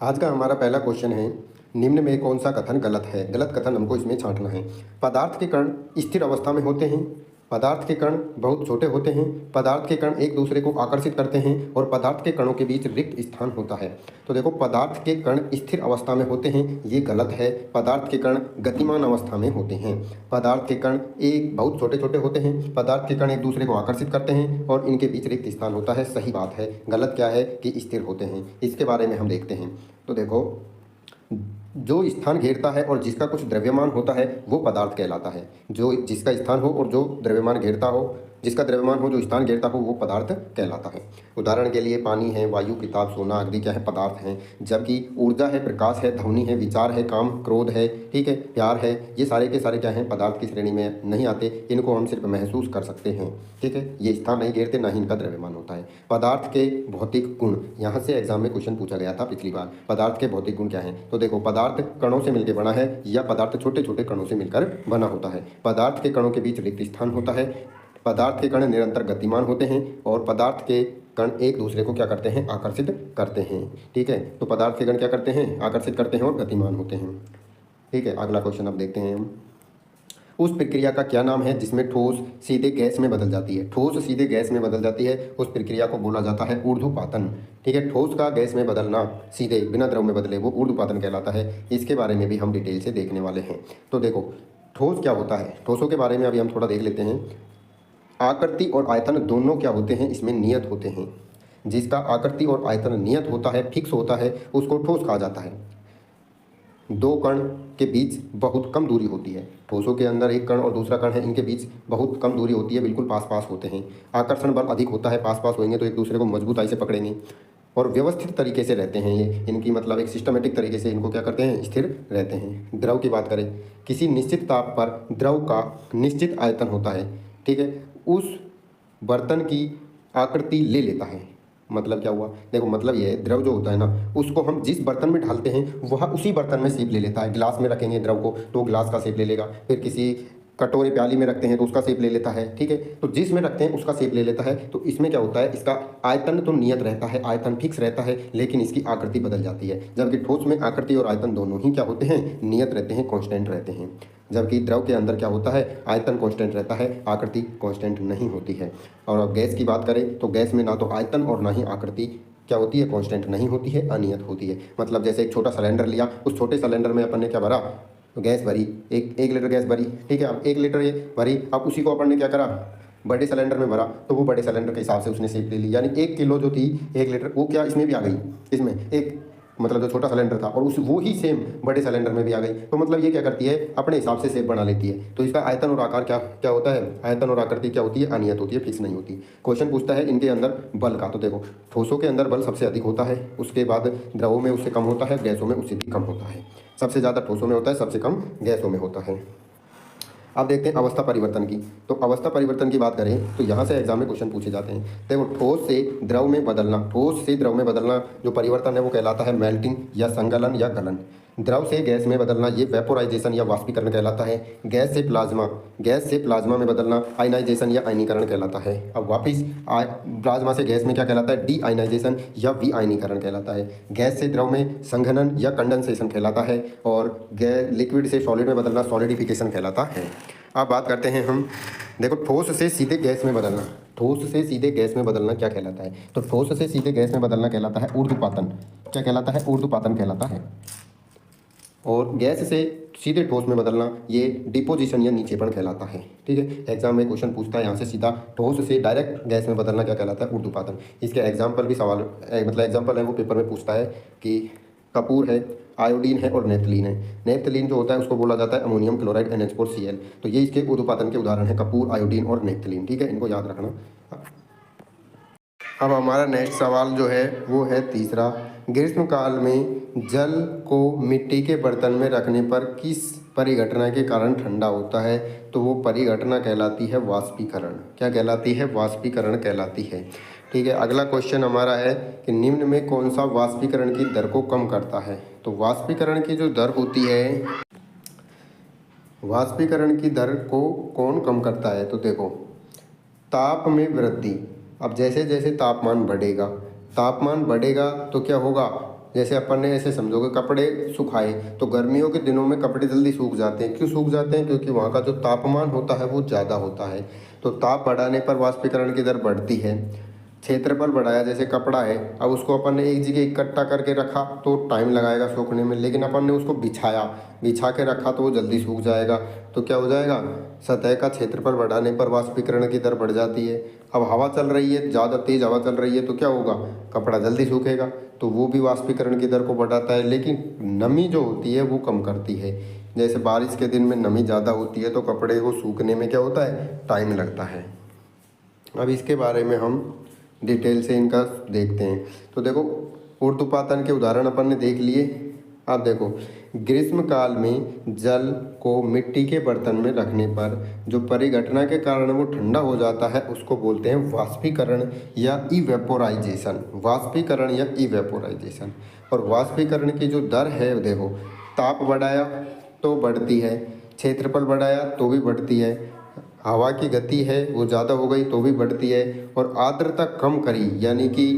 आज का हमारा पहला क्वेश्चन है, निम्न में कौन सा कथन गलत है। गलत कथन हमको इसमें छांटना है। पदार्थ के कण स्थिर अवस्था में होते हैं, पदार्थ के कण बहुत छोटे होते हैं, पदार्थ के कण एक दूसरे को आकर्षित करते हैं और पदार्थ के कणों के बीच रिक्त स्थान होता है। तो देखो, पदार्थ के कण स्थिर अवस्था में होते हैं, ये गलत है। पदार्थ के कण गतिमान अवस्था में होते हैं। पदार्थ के कण एक बहुत छोटे छोटे होते हैं, पदार्थ के कण एक दूसरे को आकर्षित करते हैं और इनके बीच रिक्त स्थान होता है। सही बात है। गलत क्या है कि स्थिर होते हैं। इसके बारे में हम देखते हैं। तो देखो, जो स्थान घेरता है और जिसका कुछ द्रव्यमान होता है वो पदार्थ कहलाता है। जो जिसका स्थान हो और जो द्रव्यमान घेरता हो, जिसका द्रव्यमान हो, जो स्थान घेरता हो, वो पदार्थ कहलाता है। उदाहरण के लिए पानी है, वायु, किताब, सोना आदि क्या है, पदार्थ हैं। जबकि ऊर्जा है, प्रकाश है, ध्वनि है, विचार है, काम, क्रोध है, ठीक है, प्यार है, ये सारे के सारे क्या हैं, पदार्थ की श्रेणी में नहीं आते। इनको हम सिर्फ महसूस कर सकते हैं, ठीक है। ये स्थान नहीं घेरते, ना ही इनका द्रव्यमान होता है। पदार्थ के भौतिक गुण, यहाँ से एग्जाम में क्वेश्चन पूछा गया था पिछली बार। पदार्थ के भौतिक गुण क्या हैं? तो देखो, पदार्थ कणों से मिलकर बना है या पदार्थ छोटे छोटे कणों से मिलकर बना होता है। पदार्थ के कणों के बीच रिक्त स्थान होता है। पदार्थ के कण निरंतर गतिमान होते हैं और पदार्थ के कण एक दूसरे को क्या करते हैं, आकर्षित करते हैं, ठीक है। तो पदार्थ के कण क्या करते हैं, आकर्षित करते हैं और गतिमान होते हैं, ठीक है। अगला क्वेश्चन अब देखते हैं हम। उस प्रक्रिया का क्या नाम है जिसमें ठोस सीधे गैस में बदल जाती है? ठोस सीधे गैस में बदल जाती है, उस प्रक्रिया को बोला जाता है ऊर्ध्वपातन, ठीक है। ठोस का गैस में बदलना, सीधे बिना द्रव में बदले, वो ऊर्ध्वपातन कहलाता है। इसके बारे में भी हम डिटेल से देखने वाले हैं। तो देखो, ठोस क्या होता है, ठोसों के बारे में अभी हम थोड़ा देख लेते हैं। आकृति और आयतन दोनों क्या होते हैं, इसमें नियत होते हैं। जिसका आकृति और आयतन नियत होता है, फिक्स होता है, उसको ठोस कहा जाता है। दो कण के बीच बहुत कम दूरी होती है। ठोसों के अंदर एक कण और दूसरा कण है, इनके बीच बहुत कम दूरी होती है, बिल्कुल पास पास होते हैं। आकर्षण बल अधिक होता है, पास पास होंगे तो एक दूसरे को मजबूताई से पकड़ेंगे और व्यवस्थित तरीके से रहते हैं। ये इनकी मतलब एक सिस्टमेटिक तरीके से इनको क्या करते हैं, स्थिर रहते हैं। द्रव की बात करें, किसी निश्चित ताप पर द्रव का निश्चित आयतन होता है, ठीक है। उस बर्तन की आकृति ले लेता है। मतलब क्या हुआ, देखो, मतलब ये है, द्रव जो होता है ना, उसको हम जिस बर्तन में ढालते हैं वह उसी बर्तन में शेप ले लेता है। गिलास में रखेंगे द्रव को तो ग्लास का शेप ले लेगा, फिर किसी कटोरे प्याली में रखते हैं तो उसका शेप ले लेता है, ठीक है। तो जिस में रखते हैं उसका शेप ले लेता है। तो इसमें क्या होता है, इसका आयतन तो नियत रहता है, आयतन फिक्स रहता है, लेकिन इसकी आकृति बदल जाती है। जबकि ठोस में आकृति और आयतन दोनों ही क्या होते हैं, नियत रहते हैं, कांस्टेंट रहते हैं। जबकि द्रव के अंदर क्या होता है, आयतन कांस्टेंट रहता है, आकृति कांस्टेंट नहीं होती है। और अब गैस की बात करें तो गैस में ना तो आयतन और ना ही आकृति क्या होती है, कांस्टेंट नहीं होती है, अनियत होती है। मतलब जैसे एक छोटा सिलेंडर लिया, उस छोटे सिलेंडर में अपन ने क्या भरा, तो गैस भरी, एक लीटर गैस भरी, ठीक है। अब 1 लीटर ये भरी, अब उसी को अपन ने क्या करा, बड़े सिलेंडर में भरा, तो वो बड़े सिलेंडर के हिसाब से उसने शेप ले ली। यानी 1 किलो जो थी, 1 लीटर, वो क्या इसमें भी आ गई, इसमें एक, मतलब जो छोटा सिलेंडर था, और उस वो ही सेम बड़े सिलेंडर में भी आ गई। तो मतलब ये क्या करती है, अपने हिसाब से शेप बना लेती है। तो इसका आयतन और आकार क्या क्या होता है, आयतन और आकृति क्या होती है, अनियत होती है, फिक्स नहीं होती। क्वेश्चन पूछता है इनके अंदर बल का। तो देखो, ठोसों के अंदर बल सबसे अधिक होता है, उसके बाद द्रवों में उससे कम होता है, गैसों में उससे भी कम होता है। सबसे ज़्यादा ठोसों में होता है, सबसे कम गैसों में होता है। अब देखते हैं अवस्था परिवर्तन की। तो अवस्था परिवर्तन की बात करें तो यहाँ से एग्जाम में क्वेश्चन पूछे जाते हैं। देखो, ठोस से द्रव में बदलना, ठोस से द्रव में बदलना जो परिवर्तन है वो कहलाता है मेल्टिंग या संगलन या गलन। द्रव से गैस में बदलना ये वेपोराइजेशन या वाष्पीकरण कहलाता है। गैस से प्लाज्मा में बदलना आयनाइजेशन या आयनीकरण कहलाता है। अब वापिस प्लाज्मा से गैस में क्या कहलाता है, डी आयनाइजेशन या वी आयनीकरण कहलाता है। गैस से द्रव में संघनन या कंडेंसेशन कहलाता है। और गैस लिक्विड से सॉलिड में बदलना सॉलिडिफिकेशन कहलाता है। अब बात करते हैं हम, देखो, ठोस से सीधे गैस में बदलना, ठोस से सीधे गैस में बदलना क्या कहलाता है? तो ठोस से सीधे गैस में बदलना कहलाता है ऊर्ध्वपातन। क्या कहलाता है, ऊर्ध्वपातन कहलाता है। और गैस से सीधे ठोस में बदलना ये डिपोजिशन या निक्षेपण कहलाता है, ठीक है। एग्जाम में क्वेश्चन पूछता है यहाँ से सीधा, ठोस से डायरेक्ट गैस में बदलना क्या कहलाता है, ऊर्ध्वपातन। इसके एग्जाम्पल भी सवाल, मतलब एग्जाम्पल है वो पेपर में पूछता है कि कपूर है, आयोडीन है और नेप्थलीन है। नेप्थलीन जो होता है उसको बोला जाता है अमोनियम क्लोराइड NH4Cl। तो ये इसके ऊर्ध्वपातन के उदाहरण है, कपूर, आयोडीन और नेप्थलीन, ठीक है। इनको याद रखना। अब हमारा नेक्स्ट सवाल जो है वो है तीसरा, ग्रीष्म काल में जल को मिट्टी के बर्तन में रखने पर किस परिघटना के कारण ठंडा होता है? तो वो परिघटना कहलाती है वाष्पीकरण। क्या कहलाती है, वाष्पीकरण कहलाती है, ठीक है। अगला क्वेश्चन हमारा है कि निम्न में कौन सा वाष्पीकरण की दर को कम करता है? तो वाष्पीकरण की जो दर होती है, वाष्पीकरण की दर को कौन कम करता है? तो देखो, ताप में वृद्धि। अब जैसे जैसे तापमान बढ़ेगा तो क्या होगा, जैसे अपन ने ऐसे समझोगे कपड़े सुखाए, तो गर्मियों के दिनों में कपड़े जल्दी सूख जाते हैं। क्यों सूख जाते हैं? क्योंकि वहाँ का जो तापमान होता है वो ज़्यादा होता है। तो ताप बढ़ाने पर वाष्पीकरण की दर बढ़ती है। क्षेत्रफल बढ़ाया, जैसे कपड़ा है, अब उसको अपन ने एक जगह इकट्ठा करके रखा तो टाइम लगाएगा सूखने में, लेकिन अपन ने उसको बिछा के रखा तो वो जल्दी सूख जाएगा। तो क्या हो जाएगा? सतह का क्षेत्रफल बढ़ाने पर वाष्पीकरण की दर बढ़ जाती है। अब हवा चल रही है, ज़्यादा तेज़ हवा चल रही है तो क्या होगा? कपड़ा जल्दी सूखेगा, तो वो भी वाष्पीकरण की दर को बढ़ाता है। लेकिन नमी जो होती है वो कम करती है। जैसे बारिश के दिन में नमी ज़्यादा होती है तो कपड़े को सूखने में क्या होता है? टाइम लगता है। अब इसके बारे में हम डिटेल से इनका देखते हैं। तो देखो, ऊर्ध्वपातन के उदाहरण अपन ने देख लिए। अब देखो, ग्रीष्म काल में जल को मिट्टी के बर्तन में रखने पर जो परिघटना के कारण वो ठंडा हो जाता है उसको बोलते हैं वाष्पीकरण या इवेपोराइजेशन। वाष्पीकरण या इवेपोराइजेशन। और वाष्पीकरण की जो दर है देखो, ताप बढ़ाया तो बढ़ती है, क्षेत्रफल बढ़ाया तो भी बढ़ती है, हवा की गति है वो ज़्यादा हो गई तो भी बढ़ती है, और आर्द्रता कम करी यानी कि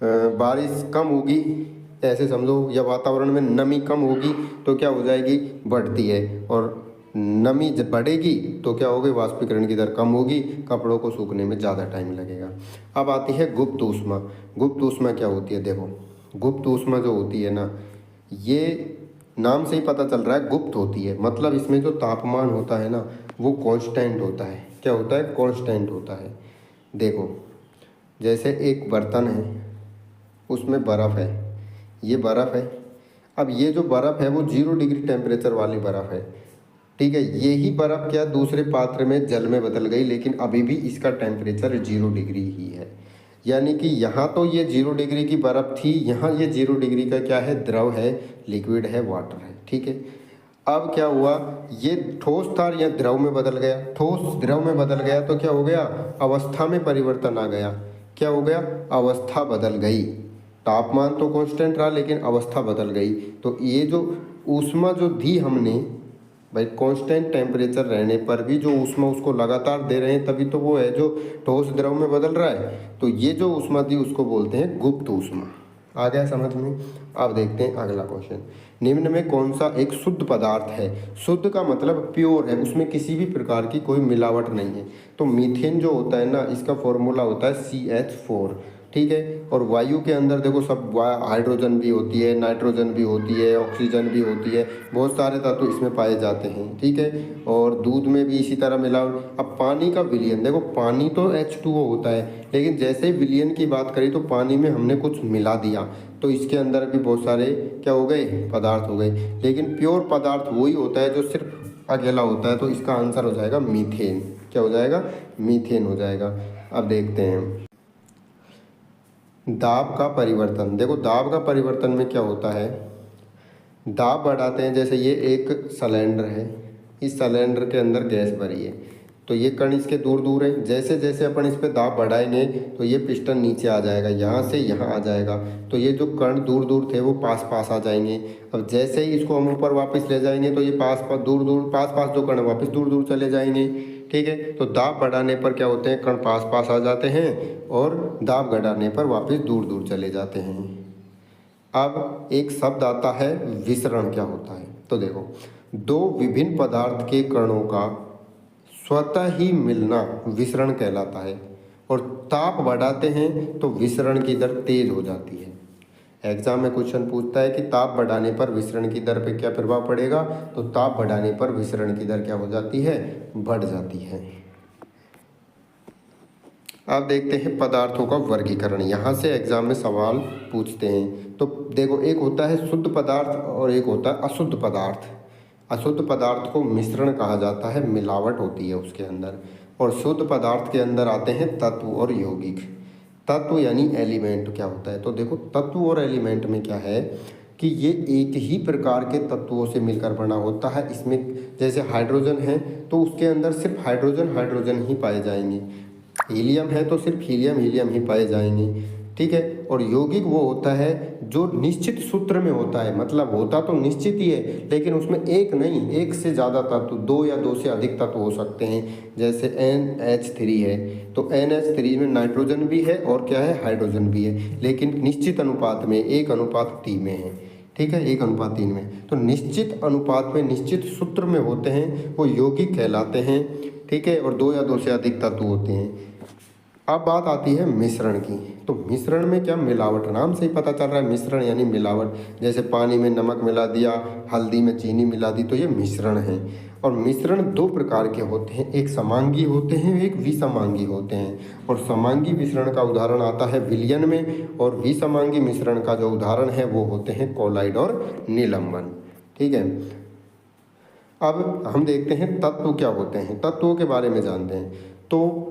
बारिश कम होगी ऐसे समझो, या वातावरण में नमी कम होगी तो क्या हो जाएगी? बढ़ती है। और नमी जब बढ़ेगी तो क्या होगी? वाष्पीकरण की दर कम होगी, कपड़ों को सूखने में ज़्यादा टाइम लगेगा। अब आती है गुप्त ऊष्मा। गुप्त ऊष्मा क्या होती है? देखो, गुप्त ऊष्मा जो होती है ना, ये नाम से ही पता चल रहा है गुप्त होती है। मतलब इसमें जो तापमान होता है ना वो कांस्टेंट होता है। क्या होता है? कांस्टेंट होता है। देखो, जैसे एक बर्तन है, उसमें बर्फ़ है, ये बर्फ़ है। अब ये जो बर्फ़ है वो 0 डिग्री टेम्परेचर वाली बर्फ़ है, ठीक है। यही बर्फ़ क्या दूसरे पात्र में जल में बदल गई, लेकिन अभी भी इसका टेम्परेचर 0 डिग्री ही है। यानी कि यहाँ तो ये 0 डिग्री की बर्फ़ थी, यहाँ ये 0 डिग्री का क्या है? द्रव है, लिक्विड है, वाटर है, ठीक है। अब क्या हुआ? ये ठोस था या द्रव में बदल गया। ठोस द्रव में बदल गया तो क्या हो गया? अवस्था में परिवर्तन आ गया। क्या हो गया? अवस्था बदल गई। तापमान तो कांस्टेंट रहा लेकिन अवस्था बदल गई। तो ये जो ऊष्मा जो दी हमने भाई, कांस्टेंट टेम्परेचर रहने पर भी जो ऊष्मा उसको लगातार दे रहे हैं, तभी तो वो है जो ठोस द्रव में बदल रहा है। तो ये जो ऊष्मा दी उसको बोलते हैं गुप्त ऊष्मा। आ गया समझ में? अब देखते हैं अगला क्वेश्चन। निम्न में कौन सा एक शुद्ध पदार्थ है? शुद्ध का मतलब प्योर है, उसमें किसी भी प्रकार की कोई मिलावट नहीं है। तो मीथेन जो होता है ना, इसका फॉर्मूला होता है CH4, ठीक है। और वायु के अंदर देखो सब हाइड्रोजन भी होती है, नाइट्रोजन भी होती है, ऑक्सीजन भी होती है, बहुत सारे तत्व इसमें पाए जाते हैं, ठीक है। और दूध में भी इसी तरह मिलावट। अब पानी का विलयन देखो, पानी तो H2O होता है, लेकिन जैसे ही विलयन की बात करी तो पानी में हमने कुछ मिला दिया तो इसके अंदर भी बहुत सारे क्या हो गए? पदार्थ हो गए। लेकिन प्योर पदार्थ वही होता है जो सिर्फ अकेला होता है। तो इसका आंसर हो जाएगा मीथेन। क्या हो जाएगा? मीथेन हो जाएगा। अब देखते हैं दाब का परिवर्तन। देखो, दाब का परिवर्तन में क्या होता है? दाब बढ़ाते हैं, जैसे ये एक सिलेंडर है, इस सिलेंडर के अंदर गैस भरी है, तो ये कण इसके दूर दूर है। जैसे जैसे अपन इस पर दाब बढ़ाएंगे तो ये पिस्टन नीचे आ जाएगा, यहाँ से यहाँ आ जाएगा, तो ये जो कण दूर दूर थे वो पास पास आ जाएंगे। अब जैसे ही इसको हम ऊपर वापस ले जाएंगे तो ये पास पास दूर दूर पास पास जो कण वापस दूर दूर चले जाएंगे, ठीक है। तो दाब बढ़ाने पर क्या होते हैं? कण पास पास आ जाते हैं, और दाब घटाने पर वापस दूर दूर चले जाते हैं। अब एक शब्द आता है विसरण। क्या होता है? तो देखो, दो विभिन्न पदार्थ के कणों का स्वतः ही मिलना विसरण कहलाता है, और ताप बढ़ाते हैं तो विसरण की दर तेज हो जाती है। एग्जाम में क्वेश्चन पूछता है कि ताप बढ़ाने पर विसरण की दर पे क्या प्रभाव पड़ेगा? तो ताप बढ़ाने पर विसरण की दर क्या हो जाती है? बढ़ जाती है। अब देखते हैं पदार्थों का वर्गीकरण। यहाँ से एग्जाम में सवाल पूछते हैं। तो देखो, एक होता है शुद्ध पदार्थ और एक होता है अशुद्ध पदार्थ। अशुद्ध पदार्थ को मिश्रण कहा जाता है, मिलावट होती है उसके अंदर। और शुद्ध पदार्थ के अंदर आते हैं तत्व और यौगिक। तत्व यानी एलिमेंट क्या होता है? तो देखो, तत्व और एलिमेंट में क्या है कि ये एक ही प्रकार के तत्वों से मिलकर बना होता है। इसमें जैसे हाइड्रोजन है तो उसके अंदर सिर्फ हाइड्रोजन हाइड्रोजन ही पाए जाएंगे, हीलियम है तो सिर्फ हीलियम हीलियम ही पाए जाएंगे, ठीक है। और यौगिक वो होता है जो निश्चित सूत्र में होता है, मतलब होता तो निश्चित ही है लेकिन उसमें एक नहीं, एक से ज़्यादा तत्व, दो या दो से अधिक तत्व हो सकते हैं। जैसे NH3 है तो NH3 में नाइट्रोजन भी है और क्या है, हाइड्रोजन भी है, लेकिन निश्चित अनुपात में 1:3 में है। ठीक है, 1:3 में। तो निश्चित अनुपात में, निश्चित सूत्र में होते हैं वो यौगिक कहलाते हैं। ठीक है, और दो या दो से अधिक तत्व होते हैं। अब बात आती है मिश्रण की। तो मिश्रण में क्या, मिलावट, नाम से ही पता चल रहा है मिश्रण यानी मिलावट। जैसे पानी में नमक मिला दिया, हल्दी में चीनी मिला दी, तो ये मिश्रण है। और मिश्रण दो प्रकार के होते हैं, एक समांगी होते हैं, एक विसमांगी होते हैं। और समांगी मिश्रण का उदाहरण आता है विलयन में, और विसमांगी मिश्रण का जो उदाहरण है वो होते हैं कोलाइड और निलंबन। ठीक है, अब हम देखते हैं तत्व क्या होते हैं, तत्वों के बारे में जानते हैं। तो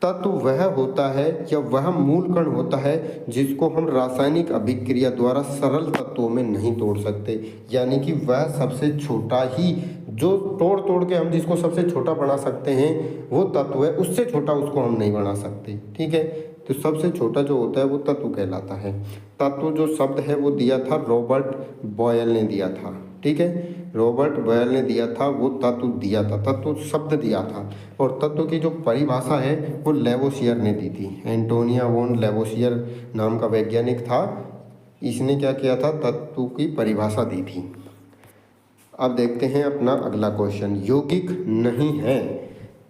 तत्व वह होता है या वह मूल कण होता है जिसको हम रासायनिक अभिक्रिया द्वारा सरल तत्वों में नहीं तोड़ सकते, यानी कि वह सबसे छोटा ही, जो तोड़ तोड़ के हम जिसको सबसे छोटा बना सकते हैं वो तत्व है, उससे छोटा उसको हम नहीं बना सकते। ठीक है, तो सबसे छोटा जो होता है वो तत्व कहलाता है। तत्व जो शब्द है वो दिया था रॉबर्ट बॉयल ने दिया था। ठीक है, रॉबर्ट बॉयल ने दिया था, वो तत्व दिया था, तत्व शब्द दिया था। और तत्व की जो परिभाषा है वो लेवोसियर ने दी थी। एंटोनिया वॉन लेवोसियर नाम का वैज्ञानिक था, इसने क्या किया था, तत्व की परिभाषा दी थी। अब देखते हैं अपना अगला क्वेश्चन, यौगिक नहीं है।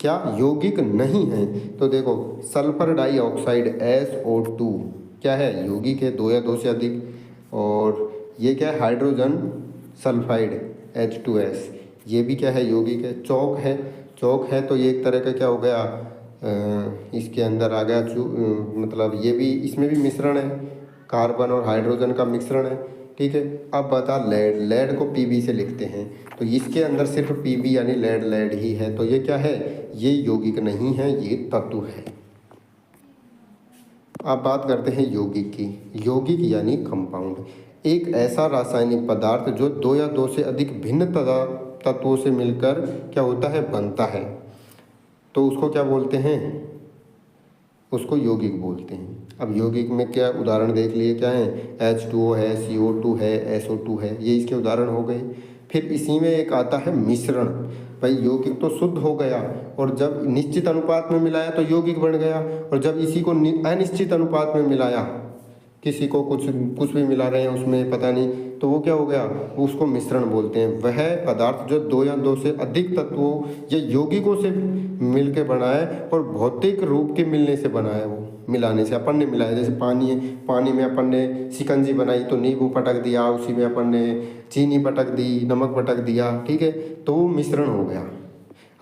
क्या यौगिक नहीं है? तो देखो, सल्फर डाइऑक्साइड SO2 क्या है, यौगिक है, दो या दो से अधिक। और ये क्या है, हाइड्रोजन सल्फाइड H2S, ये भी क्या है, यौगिक है। चौक है, चौक है तो ये एक तरह का क्या हो गया, इसके अंदर आ गया मतलब ये भी, इसमें भी मिश्रण है, कार्बन और हाइड्रोजन का मिश्रण है। ठीक है, अब बता लेड, लेड को Pb से लिखते हैं, तो इसके अंदर सिर्फ Pb यानी लेड, लेड ही है, तो ये क्या है, ये यौगिक नहीं है, ये तत्व है। अब बात करते हैं यौगिक की। यौगिक यानी कंपाउंड, एक ऐसा रासायनिक पदार्थ जो दो या दो से अधिक भिन्न तत्वों से मिलकर क्या होता है, बनता है, तो उसको क्या बोलते हैं, उसको यौगिक बोलते हैं। अब यौगिक में क्या उदाहरण देख लिए, क्या है, H2O है, CO2 है, SO2 है, ये इसके उदाहरण हो गए। फिर इसी में एक आता है मिश्रण। भाई यौगिक तो शुद्ध हो गया, और जब निश्चित अनुपात में मिलाया तो यौगिक बन गया, और जब इसी को अनिश्चित अनुपात में मिलाया, किसी को कुछ भी मिला रहे हैं उसमें पता नहीं, तो वो क्या हो गया, उसको मिश्रण बोलते हैं। वह पदार्थ जो दो या दो से अधिक तत्वों या यौगिकों से मिलकर बना है और भौतिक रूप के मिलने से बना है, वो मिलाने से, अपन ने मिलाया। जैसे पानी है, पानी में अपन ने शिकंजी बनाई तो नींबू पटक दिया, उसी में अपन ने चीनी पटक दी, नमक पटक दिया। ठीक है, तो वो मिश्रण हो गया।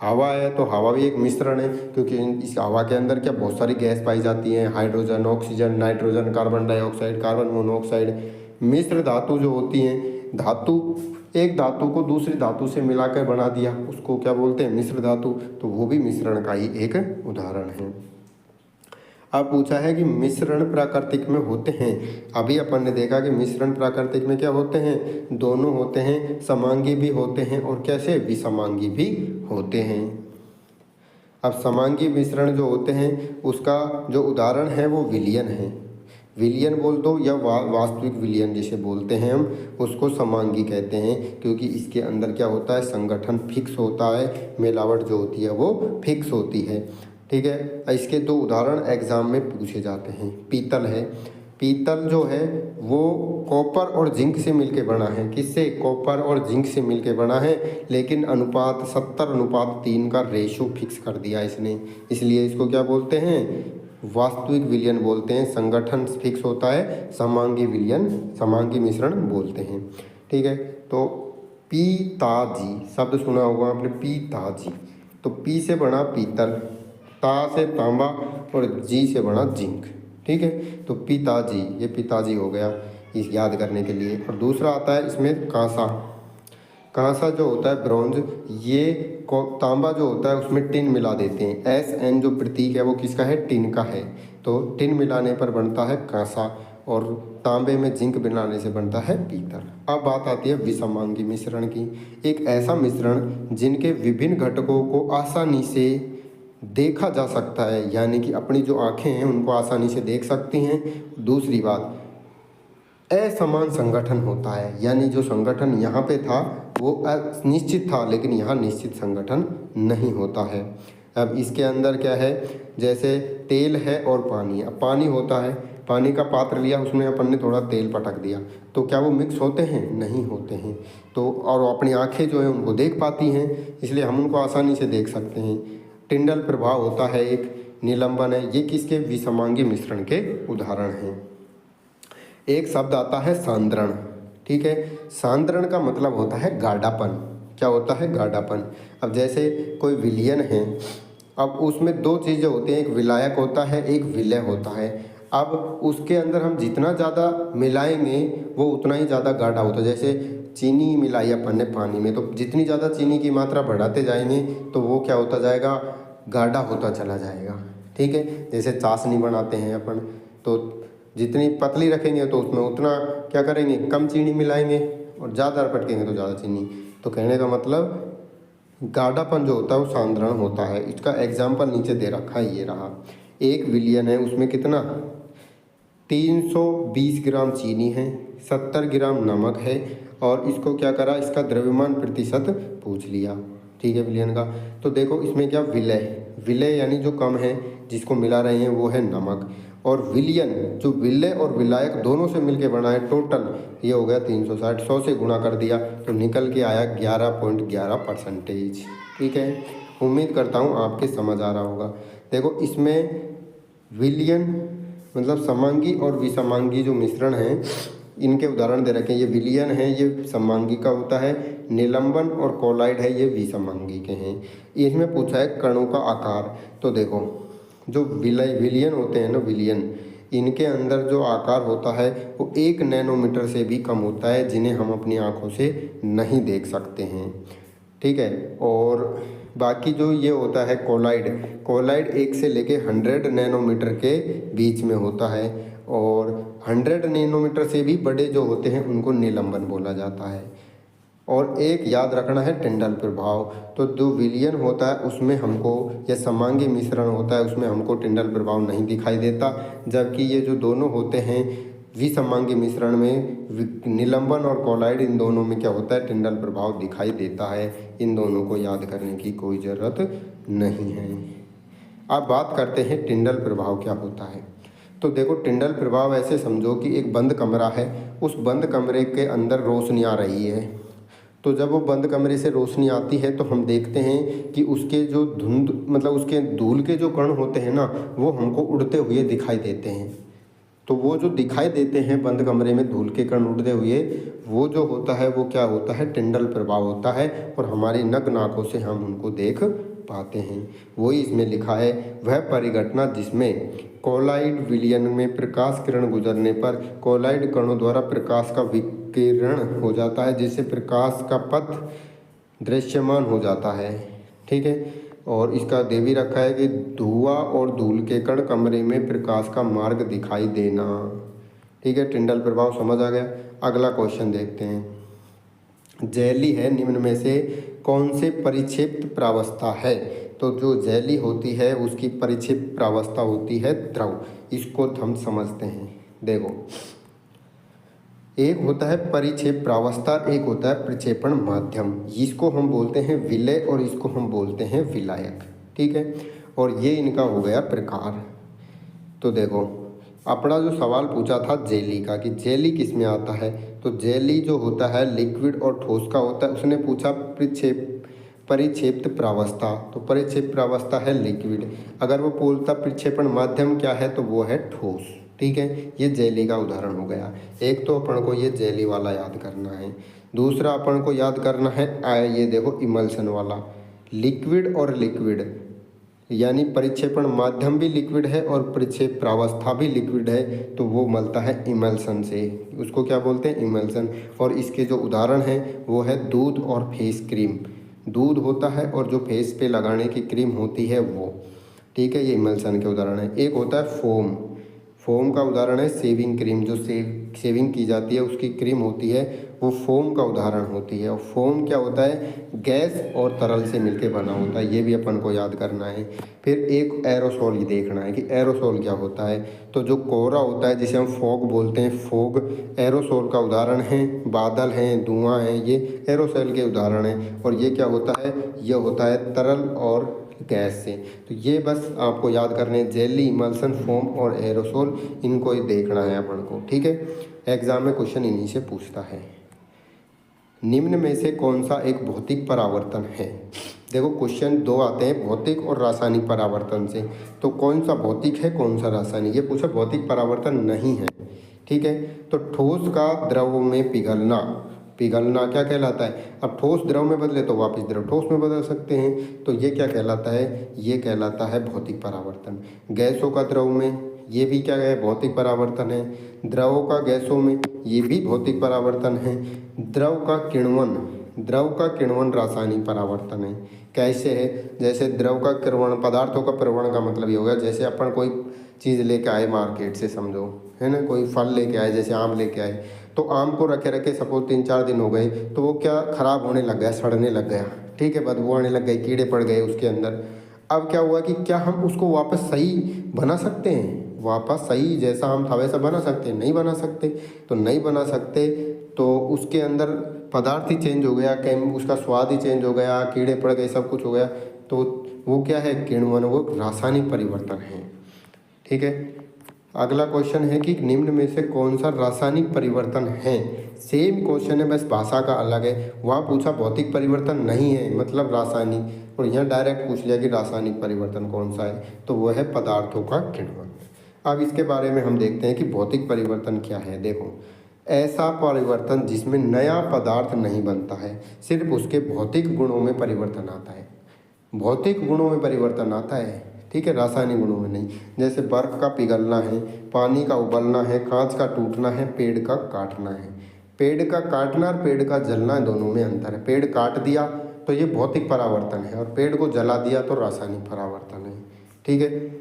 हवा है तो हवा भी एक मिश्रण है, क्योंकि इस हवा के अंदर क्या बहुत सारी गैस पाई जाती हैं, hydrogen, oxygen, nitrogen, carbon dioxide, carbon monoxide. मिश्र धातु जो होती हैं, धातु, एक धातु को दूसरी धातु से मिलाकर बना दिया, उसको क्या बोलते हैं, मिश्र धातु, तो वो भी मिश्रण का ही एक उदाहरण है। अब पूछा है कि मिश्रण प्राकृतिक में होते हैं। अभी अपन ने देखा कि मिश्रण प्राकृतिक में क्या होते हैं, दोनों होते हैं, समांगी भी होते हैं और कैसे, विसमांगी भी होते हैं। अब समांगी मिश्रण जो होते हैं उसका जो उदाहरण है वो विलयन है। विलयन बोल दो या वास्तविक विलयन जिसे बोलते हैं हम, उसको समांगी कहते हैं, क्योंकि इसके अंदर क्या होता है, संगठन फिक्स होता है, मिलावट जो होती है वो फिक्स होती है। ठीक है, इसके दो उदाहरण एग्जाम में पूछे जाते हैं। पीतल है, पीतल जो है वो कॉपर और जिंक से मिलके बना है। किससे, कॉपर और जिंक से मिलके बना है, लेकिन अनुपात 70:3 का रेशो फिक्स कर दिया इसने, इसलिए इसको क्या बोलते हैं, वास्तविक विलयन बोलते हैं। संगठन फिक्स होता है, समांगी विलयन, समांगी मिश्रण बोलते हैं। ठीक है, तो पीताजी शब्द सुना होगा आपने, पीताजी, तो पी से बना पीतल, ता से तांबा और जी से बना जिंक। ठीक है, तो पिताजी, ये पिताजी हो गया इस याद करने के लिए। और दूसरा आता है इसमें कांसा, कांसा जो होता है ब्रॉन्ज, ये तांबा जो होता है उसमें टिन मिला देते हैं, SN जो प्रतीक है वो किसका है, टिन का है, तो टिन मिलाने पर बनता है कांसा, और तांबे में जिंक मिलाने से बनता है पीतल। अब बात आती है विसमांगी मिश्रण की। एक ऐसा मिश्रण जिनके विभिन्न घटकों को आसानी से देखा जा सकता है, यानी कि अपनी जो आँखें हैं उनको आसानी से देख सकती हैं। दूसरी बात, असमान संगठन होता है, यानी जो संगठन यहाँ पे था वो अनिश्चित था, लेकिन यहाँ निश्चित संगठन नहीं होता है। अब इसके अंदर क्या है, जैसे तेल है और पानी। अब पानी होता है, पानी का पात्र लिया, उसमें अपन ने थोड़ा तेल पटक दिया, तो क्या वो मिक्स होते हैं? नहीं होते हैं। तो और अपनी आँखें जो है उनको देख पाती हैं, इसलिए हम उनको आसानी से देख सकते हैं। टिंडल प्रभाव होता है एक, निलंबन है, ये किसके? विसमांगी मिश्रण के उदाहरण हैं। एक शब्द आता है सांद्रण। ठीक है, सांद्रण का मतलब होता है गाढ़ापन। क्या होता है? गाढ़ापन। अब जैसे कोई विलयन है, अब उसमें दो चीज़ें होती हैं, एक विलायक होता है, एक विलय होता है। अब उसके अंदर हम जितना ज़्यादा मिलाएंगे वो उतना ही ज़्यादा गाढ़ा होता है। जैसे चीनी मिलाई अपन ने पानी में, तो जितनी ज़्यादा चीनी की मात्रा बढ़ाते जाएंगे तो वो क्या होता जाएगा? गाढ़ा होता चला जाएगा। ठीक है, जैसे चाशनी बनाते हैं अपन, तो जितनी पतली रखेंगे तो उसमें उतना क्या करेंगे? कम चीनी मिलाएंगे, और ज़्यादा पटकेंगे तो ज़्यादा चीनी। तो कहने का मतलब गाढ़ापन जो होता है वो सांद्रण होता है। इसका एग्जाम्पल नीचे दे रखा है, ये रहा। एक विलियन है, उसमें कितना? 320 ग्राम चीनी है, 70 ग्राम नमक है, और इसको क्या करा? इसका द्रव्यमान प्रतिशत पूछ लिया। ठीक है, विलयन का। तो देखो इसमें क्या? विलय। विलय यानी जो कम है, जिसको मिला रहे हैं वो है नमक। और विलयन जो विलय और विलायक दोनों से मिलके बना है, टोटल ये हो गया 360। 100 से गुणा कर दिया तो निकल के आया 11.11%। ठीक है, उम्मीद करता हूँ आपके समझ आ रहा होगा। देखो इसमें विलयन मतलब समांगी और विसमांगी जो मिश्रण है, इनके उदाहरण दे रखे हैं। ये विलयन है, ये समांगी का होता है। निलंबन और कोलाइड है, ये विसमांगी के हैं। इसमें पूछा है कणों का आकार। तो देखो जो विलयन होते हैं ना, विलयन, इनके अंदर जो आकार होता है वो 1 नैनोमीटर से भी कम होता है, जिन्हें हम अपनी आँखों से नहीं देख सकते हैं। ठीक है, और बाकी जो ये होता है कोलाइड, कोलाइड 1 से लेके 100 नैनोमीटर के बीच में होता है, और 100 नैनोमीटर से भी बड़े जो होते हैं उनको निलंबन बोला जाता है। और एक याद रखना है, टिंडल प्रभाव। तो जो विलयन होता है उसमें हमको, या समांगी मिश्रण होता है उसमें हमको टिंडल प्रभाव नहीं दिखाई देता, जबकि ये जो दोनों होते हैं विसमांगी मिश्रण में, निलंबन और कोलाइड, इन दोनों में क्या होता है? टिंडल प्रभाव दिखाई देता है। इन दोनों को याद करने की कोई ज़रूरत नहीं है। अब बात करते हैं टिंडल प्रभाव क्या होता है। तो देखो टिंडल प्रभाव ऐसे समझो कि एक बंद कमरा है, उस बंद कमरे के अंदर रोशनी आ रही है। तो जब वो बंद कमरे से रोशनी आती है तो हम देखते हैं कि उसके जो धुंध मतलब उसके धूल के जो कण होते हैं ना, वो हमको उड़ते हुए दिखाई देते हैं। तो वो जो दिखाई देते हैं बंद कमरे में धूल के कण उड़ते हुए, वो जो होता है वो क्या होता है? टिंडल प्रभाव होता है, और हमारी नग्न आँखों से हम उनको देख पाते हैं। वही इसमें लिखा है, वह परिघटना जिसमें कोलाइड विलयन में प्रकाश किरण गुजरने पर कोलाइड कणों द्वारा प्रकाश का विकिरण हो जाता है, जिससे प्रकाश का पथ दृश्यमान हो जाता है। ठीक है, और इसका दे भी रखा है कि धुआं और धूल के कण कमरे में प्रकाश का मार्ग दिखाई देना। ठीक है, टिंडल प्रभाव समझ आ गया। अगला क्वेश्चन देखते हैं। जेली है, निम्न में से कौन से परिक्षेप्त प्रावस्था है? तो जो जेली होती है उसकी परिक्षेप्त प्रावस्था होती है द्रव। इसको हम समझते हैं। देखो एक होता है परिक्षेप प्रावस्था, एक होता है प्रक्षेपण माध्यम। इसको हम बोलते हैं विलय और इसको हम बोलते हैं विलायक। ठीक है, और ये इनका हो गया प्रकार। तो देखो अपना जो सवाल पूछा था जेली का, कि जेली किस में आता है, तो जेली जो होता है लिक्विड और ठोस का होता है। उसने पूछा परिक्षेप्त प्रावस्था, तो परिक्षेप प्रावस्था है लिक्विड। अगर वो बोलता प्रक्षेपण माध्यम क्या है, तो वो है ठोस। ठीक है, ये जेली का उदाहरण हो गया। एक तो अपन को ये जेली वाला याद करना है, दूसरा अपन को याद करना है ये देखो इमल्सन वाला। लिक्विड और लिक्विड यानी परिक्षेपण माध्यम भी लिक्विड है और परिक्षेप प्रावस्था भी लिक्विड है, तो वो मिलता है इमल्सन से। उसको क्या बोलते हैं? इमल्सन। और इसके जो उदाहरण हैं वो है दूध और फेस क्रीम। दूध होता है और जो फेस पे लगाने की क्रीम होती है वो। ठीक है, ये इमल्सन के उदाहरण है। एक होता है फोम। फोम का उदाहरण है शेविंग क्रीम, जो शेविंग की जाती है उसकी क्रीम होती है, वो फोम का उदाहरण होती है। और फोम क्या होता है, गैस और तरल से मिलके बना होता है, ये भी अपन को याद करना है। फिर एक एरोसोल ही देखना है कि एरोसोल क्या होता है। तो जो कोहरा होता है जिसे हम फॉग बोलते हैं, फॉग एरोसोल का उदाहरण है। बादल हैं, धुआं है, ये एरोसोल के उदाहरण हैं। और ये क्या होता है, ये होता है तरल और गैस से। तो ये बस आपको याद करने, जेली, इमल्सन, फोम और एरोसोल, इनको ही देखना है अपन को, ठीक है। एग्जाम में क्वेश्चन इन्हीं से पूछता है। निम्न में से कौन सा एक भौतिक परावर्तन है। देखो क्वेश्चन दो आते हैं, भौतिक और रासायनिक परावर्तन से। तो कौन सा भौतिक है, कौन सा रासायनिक, ये पूछा। भौतिक परावर्तन नहीं है, ठीक है। तो ठोस का द्रव में पिघलना, पिघलना क्या कहलाता है। अब ठोस द्रव में बदले तो वापस द्रव ठोस में बदल सकते हैं, तो ये क्या कहलाता है, ये कहलाता है भौतिक परावर्तन। गैसों का द्रव में, ये भी क्या है, भौतिक परावर्तन है। द्रवों का गैसों में, ये भी भौतिक परावर्तन है। द्रव का किण्वन, द्रव का किण्वन रासायनिक परावर्तन है। कैसे है, जैसे द्रव का किण्वन, पदार्थों का परिवहन का मतलब ये होगा, जैसे अपन कोई चीज़ लेके आए मार्केट से, समझो है ना, कोई फल लेके आए, जैसे आम लेके आए, तो आम को रखे रखे सपोज 3-4 दिन हो गए, तो वो क्या खराब होने लग गया, सड़ने लग गया, ठीक है, बदबू आने लग गई, कीड़े पड़ गए उसके अंदर। अब क्या हुआ कि क्या हम उसको वापस सही बना सकते हैं, वापस सही जैसा हम था वैसा बना सकते हैं, नहीं बना सकते। तो नहीं बना सकते, तो उसके अंदर पदार्थ ही चेंज हो गया, उसका स्वाद ही चेंज हो गया, कीड़े पड़ गए, सब कुछ हो गया। तो वो क्या है, किण्वन, वो रासायनिक परिवर्तन है, ठीक है। अगला क्वेश्चन है कि निम्न में से कौन सा रासायनिक परिवर्तन है। सेम क्वेश्चन है, बस भाषा का अलग है। वहाँ पूछा भौतिक परिवर्तन नहीं है, मतलब रासायनिक, और यहाँ डायरेक्ट पूछ लिया कि रासायनिक परिवर्तन कौन सा है, तो वो है पदार्थों का किण्वन। अब इसके बारे में हम देखते हैं कि भौतिक परिवर्तन क्या है। देखो, ऐसा परिवर्तन जिसमें नया पदार्थ नहीं बनता है, सिर्फ उसके भौतिक गुणों में परिवर्तन आता है। भौतिक गुणों में परिवर्तन आता है, ठीक है, रासायनिक गुणों में नहीं। जैसे बर्फ का पिघलना है, पानी का उबलना है, कांच का टूटना है, पेड़ का काटना है। पेड़ का काटना और पेड़ का जलना, दोनों में अंतर है। पेड़ काट दिया तो ये भौतिक परावर्तन है, और पेड़ को जला दिया तो रासायनिक परावर्तन है, ठीक है।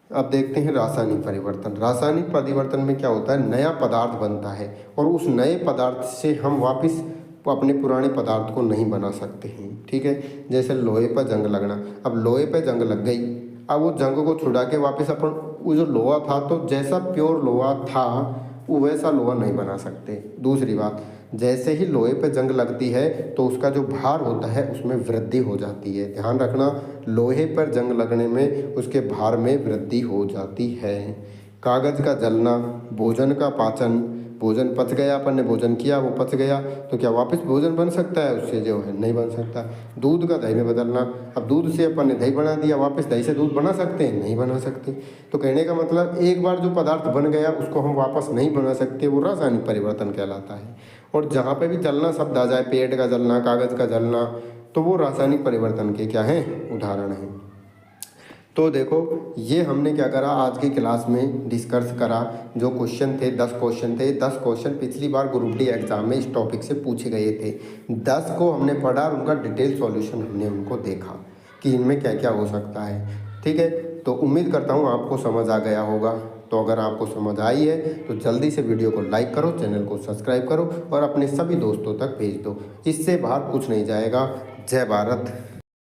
अब देखते हैं रासायनिक परिवर्तन। रासायनिक परिवर्तन में क्या होता है, नया पदार्थ बनता है, और उस नए पदार्थ से हम वापस अपने पुराने पदार्थ को नहीं बना सकते हैं, ठीक है। जैसे लोहे पर जंग लगना, अब लोहे पर जंग लग गई, अब वो जंग को छुड़ा के वापस अपन वो जो लोहा था, तो जैसा प्योर लोहा था वो वैसा लोहा नहीं बना सकते। दूसरी बात, जैसे ही लोहे पे जंग लगती है तो उसका जो भार होता है उसमें वृद्धि हो जाती है। ध्यान रखना, लोहे पर जंग लगने में उसके भार में वृद्धि हो जाती है। कागज़ का जलना, भोजन का पाचन, भोजन पच गया, अपन ने भोजन किया, वो पच गया, तो क्या वापस भोजन बन सकता है उससे, जो है नहीं बन सकता। दूध का दही में बदलना, अब दूध से अपन ने दही बना दिया, वापस दही से दूध बना सकते हैं, नहीं बना सकते। तो कहने का मतलब, एक बार जो पदार्थ बन गया उसको हम वापस नहीं बना सकते, वो रासायनिक परिवर्तन कहलाता है। और जहाँ पे भी जलना शब्द आ जाए, पेड़ का जलना, कागज़ का जलना, तो वो रासायनिक परिवर्तन के क्या हैं, उदाहरण हैं। तो देखो, ये हमने क्या करा, आज की क्लास में डिस्कस करा। जो क्वेश्चन थे 10 क्वेश्चन थे। 10 क्वेश्चन पिछली बार ग्रुप डी एग्जाम में इस टॉपिक से पूछे गए थे। 10 को हमने पढ़ा और उनका डिटेल सॉल्यूशन हमने उनको देखा कि इनमें क्या क्या हो सकता है, ठीक है। तो उम्मीद करता हूँ आपको समझ आ गया होगा। तो अगर आपको समझ आई है तो जल्दी से वीडियो को लाइक करो, चैनल को सब्सक्राइब करो और अपने सभी दोस्तों तक भेज दो। इससे बाहर कुछ नहीं जाएगा। जय भारत।